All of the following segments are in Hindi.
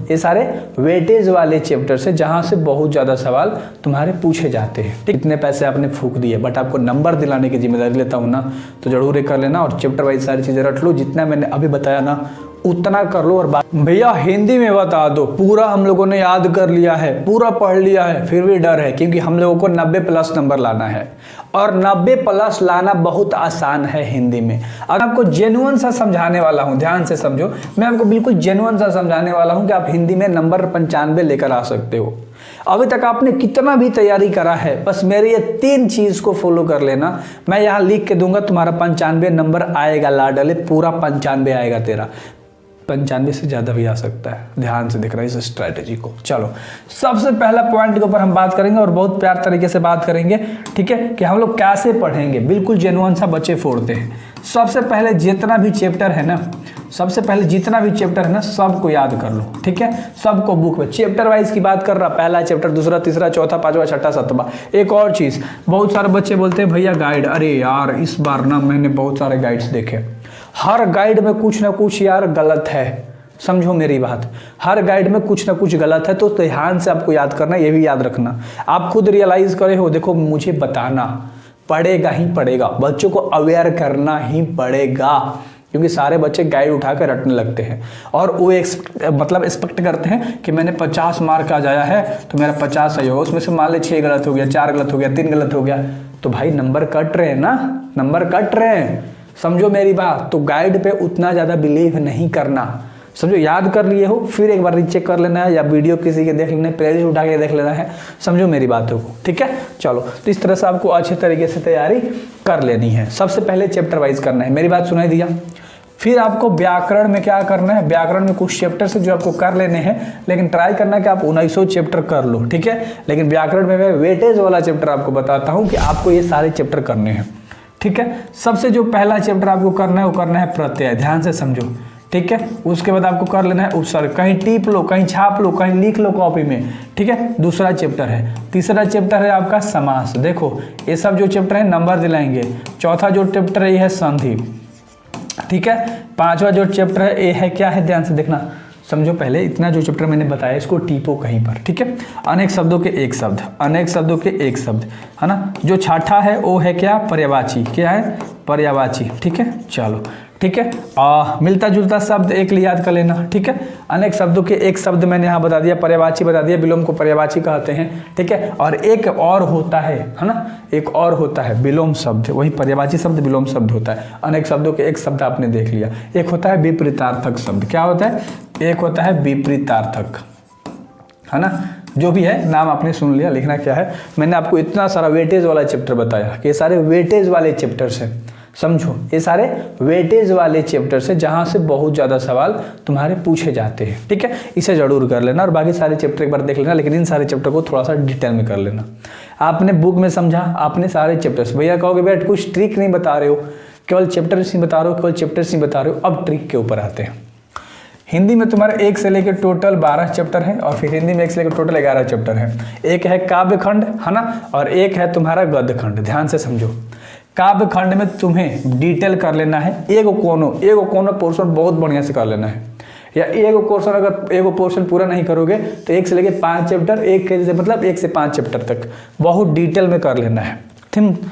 ये सारे वेटेज वाले चैप्टर से जहां से बहुत ज़्यादा सवाल तुम्हारे पूछे जाते हैं। ठीक, इतने पैसे आपने फूक दिए बट आपको नंबर दिलाने की जिम्मेदारी लेता हूँ ना, तो जरूर ये कर लेना और चैप्टर वाइज सारी चीज़ें रट लो। जितना मैंने अभी बताया ना उतना कर लो। और बात भैया हिंदी में बता दो, पूरा हम लोगों ने याद कर लिया है, पूरा पढ़ लिया है, फिर भी डर है क्योंकि हम लोगों को 90+ नंबर लाना है और 90+ लाना बहुत आसान है हिंदी में। अगर आपको जेन्युइन सा समझाने वाला हूँ, ध्यान से समझो, मैं आपको बिल्कुल जेन्युइन सा समझाने वाला हूँ कि आप हिंदी में नंबर 95 लेकर आ सकते हो। अभी तक आपने कितना भी तैयारी करा है, बस मेरी ये 3 चीज को फॉलो कर लेना। मैं यहाँ लिख के दूंगा, तुम्हारा 95 नंबर आएगा लाडले, पूरा 95 आएगा तेरा। 95 से ज़्यादा भी आ सकता है, ध्यान से देख रहा है इस स्ट्रैटेजी को। चलो सबसे पहला पॉइंट के ऊपर हम बात करेंगे और बहुत प्यार तरीके से बात करेंगे, ठीक है, कि हम लोग कैसे पढ़ेंगे, बिल्कुल जेन्युइन सा बच्चे फोड़ते हैं। सबसे पहले जितना भी चैप्टर है ना, सबको याद कर लो, ठीक है, सबको बुक में चैप्टर वाइज की बात कर रहा, पहला चैप्टर, दूसरा, तीसरा, चौथा, पांचवा, छठा, सातवां। एक और चीज़, बहुत सारे बच्चे बोलते हैं भैया गाइड, अरे यार इस बार ना मैंने बहुत सारे गाइड्स देखे, हर गाइड में कुछ ना कुछ यार गलत है, समझो मेरी बात, हर गाइड में कुछ ना कुछ गलत है, तो ध्यान से आपको याद करना, ये भी याद रखना। आप खुद रियलाइज करे हो, देखो मुझे बताना पड़ेगा ही पड़ेगा, बच्चों को अवेयर करना ही पड़ेगा, क्योंकि सारे बच्चे गाइड उठा कर रटने लगते हैं और वो एक्सपेक्ट करते हैं कि मैंने 50 मार्क आ जाया है तो मेरा 50 सही होगा, उसमें से मान ले 6 गलत हो गया, 4 गलत हो गया, 3 गलत हो गया, तो भाई नंबर कट रहे हैं ना, नंबर कट रहे हैं, समझो मेरी बात। तो गाइड पे उतना ज़्यादा बिलीव नहीं करना, समझो, याद कर लिए हो फिर एक बार रीचेक कर लेना है या वीडियो किसी के देख लेना है, प्लेलिस्ट उठा के देख लेना है, समझो मेरी बातों को, ठीक है। चलो तो इस तरह से आपको अच्छे तरीके से तैयारी कर लेनी है। सबसे पहले चैप्टर वाइज करना है, मेरी बात सुनाई दिया। फिर आपको व्याकरण में क्या करना है, व्याकरण में कुछ चैप्टर से जो आपको कर लेने हैं, लेकिन ट्राई करना कि आप 1900 चैप्टर कर लो, ठीक है। लेकिन व्याकरण में मैं वेटेज वाला चैप्टर आपको बताता हूँ कि आपको ये सारे चैप्टर करने हैं, ठीक है। सबसे जो पहला चैप्टर आपको करना है वो करना है प्रत्यय, ध्यान से समझो, ठीक है। उसके बाद आपको कर लेना है उपसर्ग, कहीं टीप लो, कहीं छाप लो, कहीं लिख लो कॉपी में, ठीक है। दूसरा चैप्टर है, तीसरा चैप्टर है आपका समास, देखो ये सब जो चैप्टर है नंबर दिलाएंगे। चौथा जो चैप्टर है ये है संधि, ठीक है। पांचवा जो चैप्टर है ये है क्या है, ध्यान से देखना, समझो। पहले इतना जो चैप्टर मैंने बताया इसको टीपो कहीं पर, ठीक है। अनेक शब्दों के एक शब्द, अनेक शब्दों के एक शब्द, है ना। जो छठा है वो है क्या, पर्यायवाची, क्या है, पर्यायवाची, ठीक है। चलो ठीक है, मिलता जुलता शब्द एक लिए याद कर लेना, ठीक है। अनेक शब्दों के एक शब्द मैंने यहाँ बता दिया, पर्यायवाची बता दिया, विलोम को पर्यायवाची कहते हैं, ठीक है। और एक और होता है ना, एक और होता है विलोम शब्द, वही पर्यायवाची शब्द विलोम शब्द होता है। अनेक शब्दों के एक शब्द आपने देख लिया। एक होता है विपरीतार्थक शब्द, क्या होता है, एक होता है विपरीतार्थक, है ना। जो भी है नाम आपने सुन लिया, लिखना क्या है। मैंने आपको इतना सारा वेटेज वाला चैप्टर बताया कि ये सारे वेटेज वाले चैप्टर्स हैं, समझो, ये सारे वेटेज वाले चैप्टर से जहां से बहुत ज़्यादा सवाल तुम्हारे पूछे जाते हैं, ठीक है। इसे जरूर कर लेना और बाकी सारे चैप्टर एक बार देख लेना, लेकिन इन सारे चैप्टर को थोड़ा सा डिटेल में कर लेना। आपने बुक में समझा, आपने सारे चैप्टर्स, भैया कहोगे बेट कुछ ट्रिक नहीं बता रहे हो, केवल चैप्टर्स नहीं बता रहे हो, केवल चैप्टर्स नहीं बता रहे हो। अब ट्रिक के ऊपर आते हैं। हिंदी में तुम्हारा 1 से लेकर टोटल 12 चैप्टर है और फिर हिंदी में 1 से लेकर टोटल 11 चैप्टर है। एक है काव्य खंड, है ना, और एक है तुम्हारा गद्य खंड। ध्यान से समझो, काव्य खंड में तुम्हें डिटेल कर लेना है, एगो कोनो पोर्शन बहुत बढ़िया से कर लेना है, या एगो पोर्शन, अगर एगो पोर्शन पूरा नहीं करोगे तो 1 से लेकर 5 चैप्टर, एक के मतलब 1 से 5 चैप्टर तक बहुत डिटेल में कर लेना है, ठीक।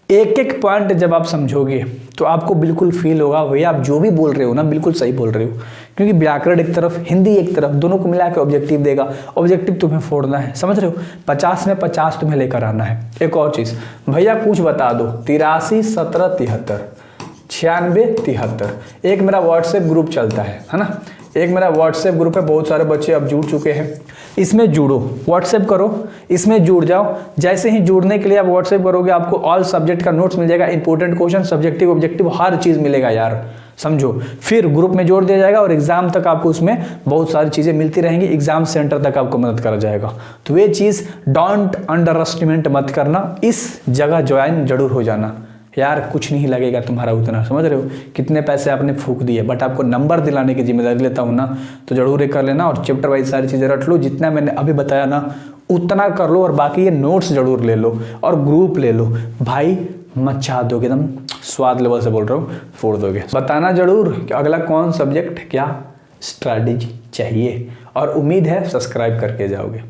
एक एक पॉइंट जब आप समझोगे तो आपको बिल्कुल फील होगा भैया आप जो भी बोल रहे हो ना बिल्कुल सही बोल रहे हो, क्योंकि व्याकरण एक तरफ, हिंदी एक तरफ, दोनों को मिला के ऑब्जेक्टिव देगा। ऑब्जेक्टिव तुम्हें फोड़ना है, समझ रहे हो, 50 में 50 तुम्हें लेकर आना है। एक और चीज़, भैया कुछ बता दो, 83 17 73 96 73। एक मेरा व्हाट्सएप ग्रुप चलता है ना, एक मेरा व्हाट्सएप ग्रुप है, बहुत सारे बच्चे अब जुड़ चुके हैं, इसमें जुड़ो, व्हाट्सएप करो, इसमें जुड़ जाओ। जैसे ही जुड़ने के लिए आप व्हाट्सएप करोगे आपको ऑल सब्जेक्ट का नोट्स मिल जाएगा, इंपॉर्टेंट क्वेश्चन, सब्जेक्टिव ऑब्जेक्टिव हर चीज़ मिलेगा यार, समझो। फिर ग्रुप में जोड़ दिया जाएगा और एग्जाम तक आपको उसमें बहुत सारी चीज़ें मिलती रहेंगी, एग्जाम सेंटर तक आपको मदद करा जाएगा। तो ये चीज़ डोंट अंडर एस्टिमेट मत करना, इस जगह ज्वाइन जरूर हो जाना यार, कुछ नहीं लगेगा तुम्हारा उतना, समझ रहे हो। कितने पैसे आपने फूक दिए बट आपको नंबर दिलाने की जिम्मेदारी लेता हूँ ना, तो जरूर ये कर लेना और चैप्टर वाइज सारी चीज़ें रट लो। जितना मैंने अभी बताया ना उतना कर लो और बाकी ये नोट्स जरूर ले लो और ग्रुप ले लो, भाई मचा दोगे, एकदम स्वाद लेवल से बोल रहा हूँ, फोड़ दोगे। बताना जरूर कि अगला कौन सब्जेक्ट क्या स्ट्रैटेजी चाहिए और उम्मीद है सब्सक्राइब करके जाओगे।